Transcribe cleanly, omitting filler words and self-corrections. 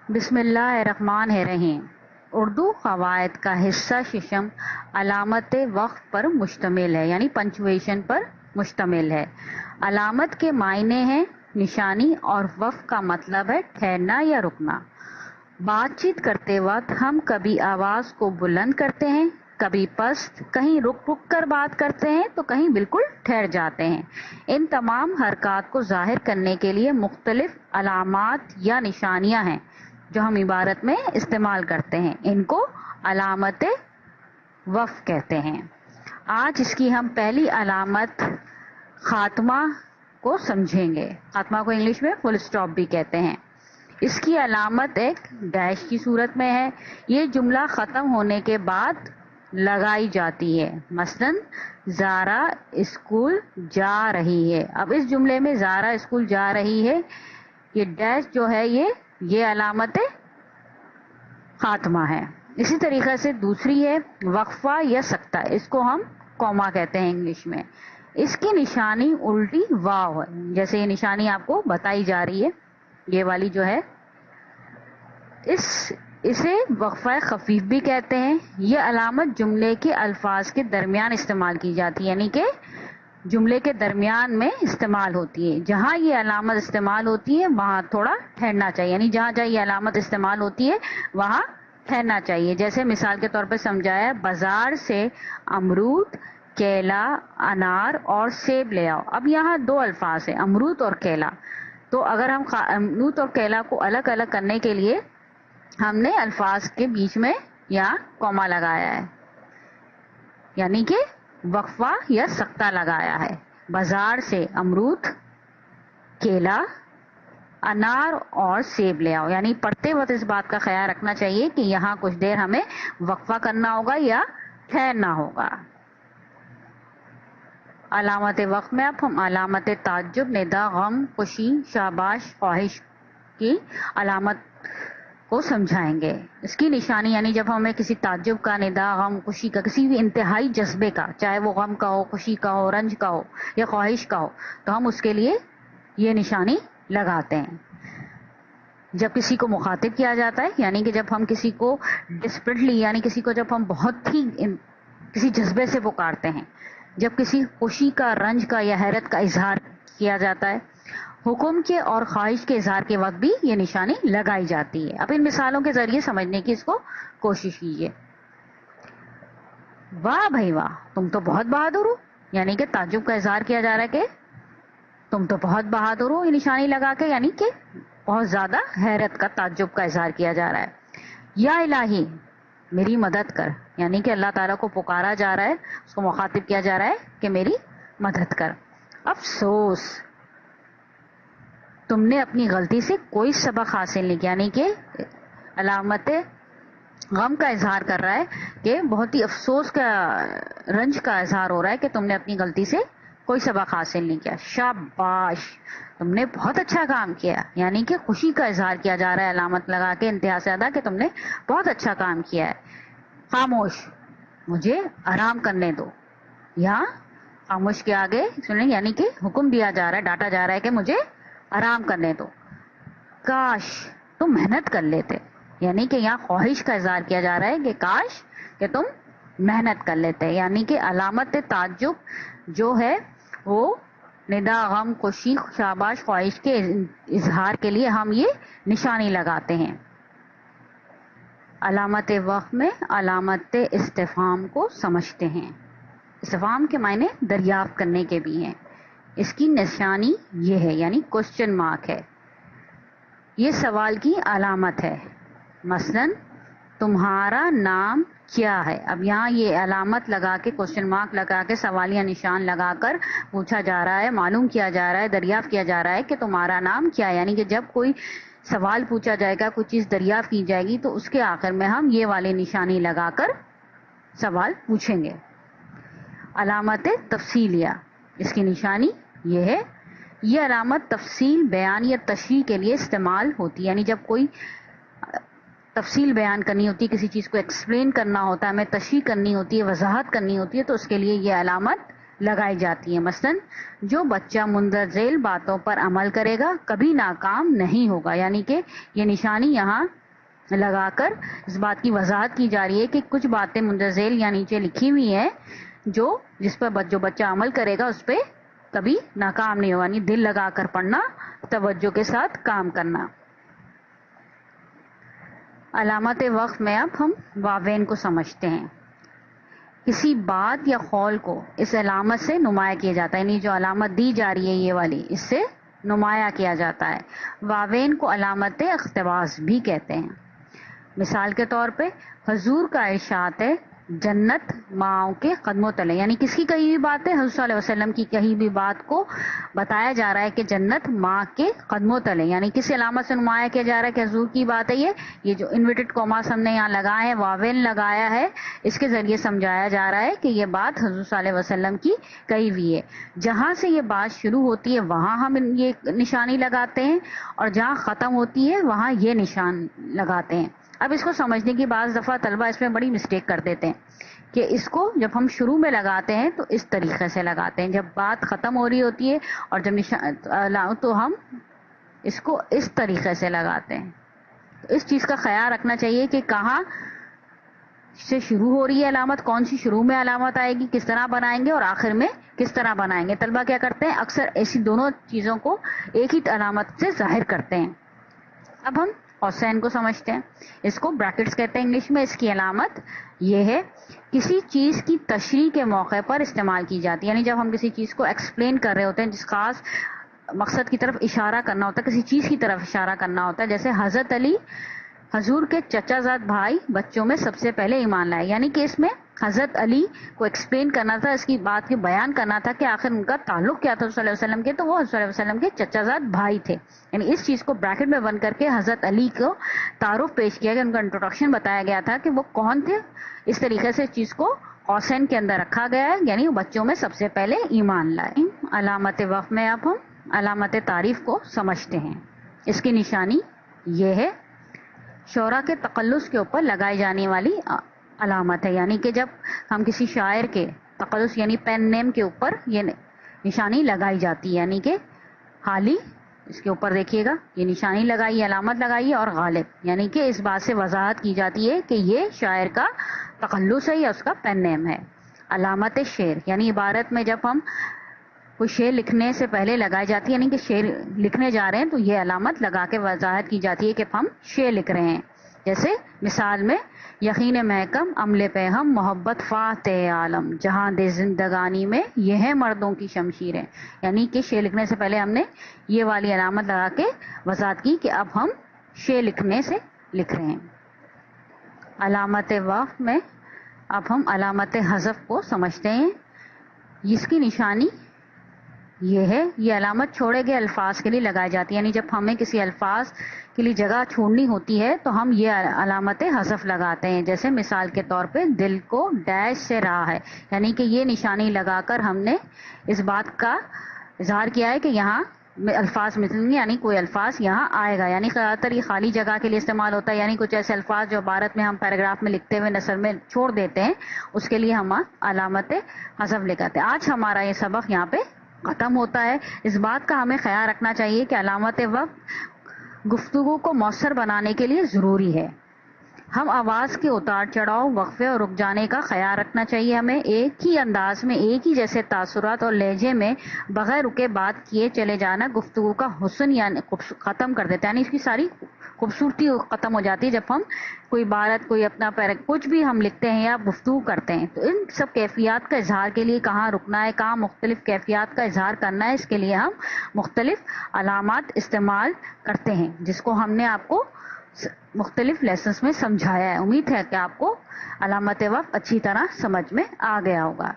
بسم اللہ الرحمن الرحیم۔ اردو قواعد کا حصہ ششم علامت وقف پر مشتمل ہے، یعنی پنچویشن پر مشتمل ہے۔ علامت کے معنی ہیں نشانی اور وقف کا مطلب ہے ٹھہرنا یا رکنا۔ بات چیت کرتے وقت ہم کبھی آواز کو بلند کرتے ہیں، کبھی پست، کہیں رک رک کر بات کرتے ہیں تو کہیں بالکل ٹھہر جاتے ہیں۔ ان تمام حرکات کو ظاہر کرنے کے لیے مختلف علامات یا نشانیاں ہیں جو ہم عبارت میں استعمال کرتے ہیں۔ ان کو علامت وقف کہتے ہیں۔ آج اس کی ہم پہلی علامت خاتمہ کو سمجھیں گے۔ خاتمہ کو انگلش میں فل سٹاپ بھی کہتے ہیں۔ اس کی علامت ایک ڈیش کی صورت میں ہے۔ یہ جملہ ختم ہونے کے بعد لگائی جاتی ہے۔ مثلا زارا اسکول جا رہی ہے۔ اب اس جملے میں زارا اسکول جا رہی ہے، یہ ڈیش جو ہے یہ علامت خاتمہ ہے۔ اسی طریقے سے دوسری ہے وقفہ یا سکتہ، اس کو ہم کوما کہتے ہیں انگلش میں۔ اس کی نشانی الٹی واو ہے، جیسے یہ نشانی آپ کو بتائی جا رہی ہے، یہ والی جو ہے اسے وقفہ خفیف بھی کہتے ہیں۔ یہ علامت جملے کے الفاظ کے درمیان استعمال کی جاتی ہے، یعنی کہ جملے کے درمیان میں استعمال ہوتی ہے۔ جہاں یہ علامت استعمال ہوتی ہے وہاں تھوڑا ٹھہرنا چاہیے، یعنی جہاں جہاں یہ علامت استعمال ہوتی ہے وہاں ٹھہرنا چاہیے۔ جیسے مثال کے طور پہ سمجھایا، بازار سے امرود، کیلا، انار اور سیب لے آؤ۔ اب یہاں دو الفاظ ہیں، امرود اور کیلا، تو اگر ہم امرود اور کیلا کو الگ الگ کرنے کے لیے ہم نے الفاظ کے بیچ میں یہاں کوما لگایا ہے، یعنی کہ وقفہ یا سکتہ لگایا ہے۔ بازار سے امرود، کیلا، انار اور سیب لے آؤ، یعنی پڑھتے وقت اس بات کا خیال رکھنا چاہیے کہ یہاں کچھ دیر ہمیں وقفہ کرنا ہوگا یا ٹھہرنا ہوگا۔ علامت وقف میں اب ہم علامت تعجب، ندا، غم، خوشی، شاباش، خواہش کی علامت کو سمجھائیں گے۔ اس کی نشانی یعنی جب ہمیں کسی تعجب کا، ندا، غم، خوشی کا، کسی بھی انتہائی جذبے کا، چاہے وہ غم کا ہو، خوشی کا ہو، رنج کا ہو یا خواہش کا ہو، تو ہم اس کے لیے یہ نشانی لگاتے ہیں۔ جب کسی کو مخاطب کیا جاتا ہے، یعنی کہ جب ہم کسی کو ڈسپریٹلی، یعنی کسی کو جب ہم بہت ہی کسی جذبے سے پکارتے ہیں، جب کسی خوشی کا، رنج کا یا حیرت کا اظہار کیا جاتا ہے، حکم کے اور خواہش کے اظہار کے وقت بھی یہ نشانی لگائی جاتی ہے۔ اب ان مثالوں کے ذریعے سمجھنے کی اس کو کوشش کیجیے۔ واہ بھائی واہ، تم تو بہت بہادر ہو، یعنی کہ تعجب کا اظہار کیا جا رہا ہے کہ تم تو بہت بہادر ہو، یہ نشانی لگا کے، یعنی کہ بہت زیادہ حیرت کا، تعجب کا اظہار کیا جا رہا ہے۔ یا الہی میری مدد کر، یعنی کہ اللہ تعالیٰ کو پکارا جا رہا ہے، اس کو مخاطب کیا جا رہا ہے کہ میری مدد کر۔ افسوس تم نے اپنی غلطی سے کوئی سبق حاصل نہیں کیا، یعنی کہ علامت غم کا اظہار کر رہا ہے کہ بہت ہی افسوس کا، رنج کا اظہار ہو رہا ہے کہ تم نے اپنی غلطی سے کوئی سبق حاصل نہیں کیا۔ شاباش تم نے بہت اچھا کام کیا، یعنی کہ خوشی کا اظہار کیا جا رہا ہے علامت لگا کے انتہا سے زیادہ کہ تم نے بہت اچھا کام کیا ہے۔ خاموش مجھے آرام کرنے دو، یہاں خاموش کے آگے سنیں، یعنی کہ حکم دیا جا رہا ہے، ڈانٹا جا رہا ہے کہ مجھے آرام کرنے دو۔ کاش تم محنت کر لیتے، یعنی کہ یہاں خواہش کا اظہار کیا جا رہا ہے کہ کاش کہ تم محنت کر لیتے، یعنی کہ علامت تعجب جو ہے وہ ندا، غم، خوشی، شاباش، خواہش کے اظہار کے لیے ہم یہ نشانی لگاتے ہیں۔ علامت وقف میں علامت استفہام کو سمجھتے ہیں۔ استفہام کے معنی دریافت کرنے کے بھی ہیں۔ اس کی نشانی یہ ہے، یعنی کوسچن مارک ہے، یہ سوال کی علامت ہے۔ مثلا تمہارا نام کیا ہے؟ اب یہاں یہ علامت لگا کے، کوسچن مارک لگا کے، سوالیہ نشان لگا کر پوچھا جا رہا ہے، معلوم کیا جا رہا ہے، دریافت کیا جا رہا ہے کہ تمہارا نام کیا ہے، یعنی کہ جب کوئی سوال پوچھا جائے گا، کوئی چیز دریافت کی جائے گی تو اس کے آخر میں ہم یہ والی نشانی لگا کر سوال پوچھیں گے۔ علامت تفصیلیہ، اس کی نشانی یہ ہے، یہ علامت تفصیل، بیان یا تشریح کے لیے استعمال ہوتی ہے، یعنی جب کوئی تفصیل بیان کرنی ہوتی ہے، کسی چیز کو ایکسپلین کرنا ہوتا ہے، ہمیں تشریح کرنی ہوتی ہے، وضاحت کرنی ہوتی ہے، تو اس کے لیے یہ علامت लगाई जाती है। मसलन जो बच्चा मुंदर झेल बातों पर अमल करेगा कभी नाकाम नहीं होगा, यानी कि ये निशानी यहाँ लगाकर इस बात की वजाहत की जा रही है कि कुछ बातें मुंदर झेल या नीचे लिखी हुई हैं जिस पर जो बच्चा अमल करेगा उस पर कभी नाकाम नहीं होगा, यानी दिल लगाकर पढ़ना, तवज्जो के साथ काम करना। अलामत वक्फ में अब हम वावेन को समझते हैं। किसी बात या कौल को इस अलामत से नुमाया किया जाता है, यानी जो अलामत दी जा रही है ये वाली, इससे नुमाया किया जाता है। वावेन को अलामत इख्तिबास भी कहते हैं। मिसाल के तौर पे हजूर का इरशाद है जन्नत माओ के कदमों तले, यानी किसकी कही हुई बात है? हजूर सल्लल्लाहु अलैहि वसल्लम की कही हुई बात को बताया जा रहा है कि जन्नत माँ के कदमों तले, यानी किस अलामत से नुमाया किया जा रहा है कि हजूर की बात है। ये जो इन्वर्टेड कॉमास हमने यहाँ लगाए हैं, वावेन लगाया है, इसके जरिए समझाया जा रहा है कि ये बात हजूर सल्लल्लाहु अलैहि वसल्लम की कही हुई है। जहाँ से ये बात शुरू होती है वहाँ हम ये निशानी लगाते हैं, और जहाँ ख़त्म होती है वहाँ ये निशान लगाते हैं। अब इसको समझने की बाज़ दफ़ा तलबा इसमें बड़ी मिस्टेक कर देते हैं कि इसको जब हम शुरू में लगाते हैं तो इस तरीक़े से लगाते हैं, जब बात ख़त्म हो रही होती है और जब निशान तो हम इसको इस तरीक़े से लगाते हैं। तो इस चीज़ का ख्याल रखना चाहिए कि कहाँ से शुरू हो रही है अलामत, कौन सी शुरू में अलामत आएगी, किस तरह बनाएंगे और आखिर में किस तरह बनाएंगे। तलबा क्या करते हैं, अक्सर ऐसी दोनों चीज़ों को एक ही अलामत से ज़ाहिर करते हैं। अब हम हुसैन को समझते हैं। इसको ब्रैकेट्स कहते हैं इंग्लिश में। इसकी अलामत ये है, किसी चीज़ की तशरीह के मौके पर इस्तेमाल की जाती है, यानी जब हम किसी चीज़ को एक्सप्लेन कर रहे होते हैं, जिस खास मकसद की तरफ इशारा करना होता है, किसी चीज़ की तरफ इशारा करना होता है। जैसे हज़रत अली हजूर के चचाजाद भाई बच्चों में सबसे पहले ईमान लाए, यानी कि इसमें हज़रत अली को एक्सप्लेन करना था, इसकी बात के बयान करना था कि आखिर उनका ताल्लुक क्या था सल्लल्लाहु अलैहि वसल्लम के, तो वो सल्लल्लाहु अलैहि वसल्लम के चचाजाद भाई थे। यानी इस चीज़ को ब्रैकेट में बंद करके हज़रत अली को तारुफ पेश किया गया, उनका इंट्रोडक्शन बताया गया था कि वो कौन थे। इस तरीके से इस चीज़ को हुसैन के अंदर रखा गया है, यानी वो बच्चों में सबसे पहले ईमान लाए। अलामत वक़्फ़ में अब हम अलामत तारीफ़ को समझते हैं। इसकी निशानी ये है, शोरा के तकल्लुस के ऊपर लगाई जाने वाली अलामत है, यानी कि जब हम किसी शायर के तकल्लुस यानी पेन नेम के ऊपर ये निशानी लगाई जाती है, यानी कि हाली, इसके ऊपर देखिएगा ये निशानी लगाई, अलामत लगाई है, और गालिब, यानी कि इस बात से वजाहत की जाती है कि ये शायर का तकल्लुस है या उसका पेन नेम है। अलामत शेर, यानी इबारत में जब हम कोई शेर लिखने से पहले लगाई जाती है, यानी कि शेर लिखने जा रहे हैं तो ये अलामत लगा के वजाहत की जाती है कि हम शेर लिख रहे हैं। जैसे मिसाल में, यकीन महकम अमले पे हम मोहब्बत फ़ाते आलम जहाँ दे जिंदगानी में ये है मर्दों की शमशीरें, यानी कि शेर लिखने से पहले हमने ये वाली अलामत लगा के वजाहत की कि अब हम शेर लिखने से लिख रहे हैं। अलामत वक़्फ़ में अब हम अलामत हज़फ़ को समझते हैं। इसकी निशानी ये है, ये अलामत छोड़े गए अल्फाज के लिए लगाई जाती है, यानी जब हमें किसी अल्फाज के लिए जगह छोड़नी होती है तो हम ये अलामत हज़फ़ लगाते हैं। जैसे मिसाल के तौर पे दिल को डैश से रहा है, यानी कि ये निशानी लगाकर हमने इस बात का इजहार किया है कि यहाँ अल्फाज मिलेंगे, यानी कोई अल्फाज यहाँ आएगा। यानी ज़्यादातर ये खाली जगह के लिए इस्तेमाल होता है, यानी कुछ ऐसे अल्फाज जो भारत में हम पैराग्राफ में लिखते हुए नसर में छोड़ देते हैं, उसके लिए हम अलामत हज़फ़ लगाते हैं। आज हमारा ये सबक यहाँ पे ख़त्म होता है। इस बात का हमें ख्याल रखना चाहिए कि अलामत वक़्फ़ गुफ्तगू को मौसर बनाने के लिए ज़रूरी है। हम आवाज़ के उतार चढ़ाव, वक्फे और रुक जाने का ख्याल रखना चाहिए। हमें एक ही अंदाज में, एक ही जैसे तासुरात और लहजे में बगैर रुके बात किए चले जाना गुफ्तगू का हुस्न यानी ख़त्म कर देता है, यानी इसकी सारी खूबसूरती ख़त्म हो जाती है। जब हम कोई इबारत, कोई अपना कुछ भी हम लिखते हैं या गुफ्तगू करते हैं, तो इन सब कैफियत का इजहार के लिए कहाँ रुकना है, कहाँ मुख्तलिफ कैफियत का इजहार करना है, इसके लिए हम मुख्तलिफ अलामात इस्तेमाल करते हैं, जिसको हमने आपको मुख्तलिफ लेसन्स में समझाया है। उम्मीद है कि आपको अलामत वक़्फ़ अच्छी तरह समझ में आ गया होगा।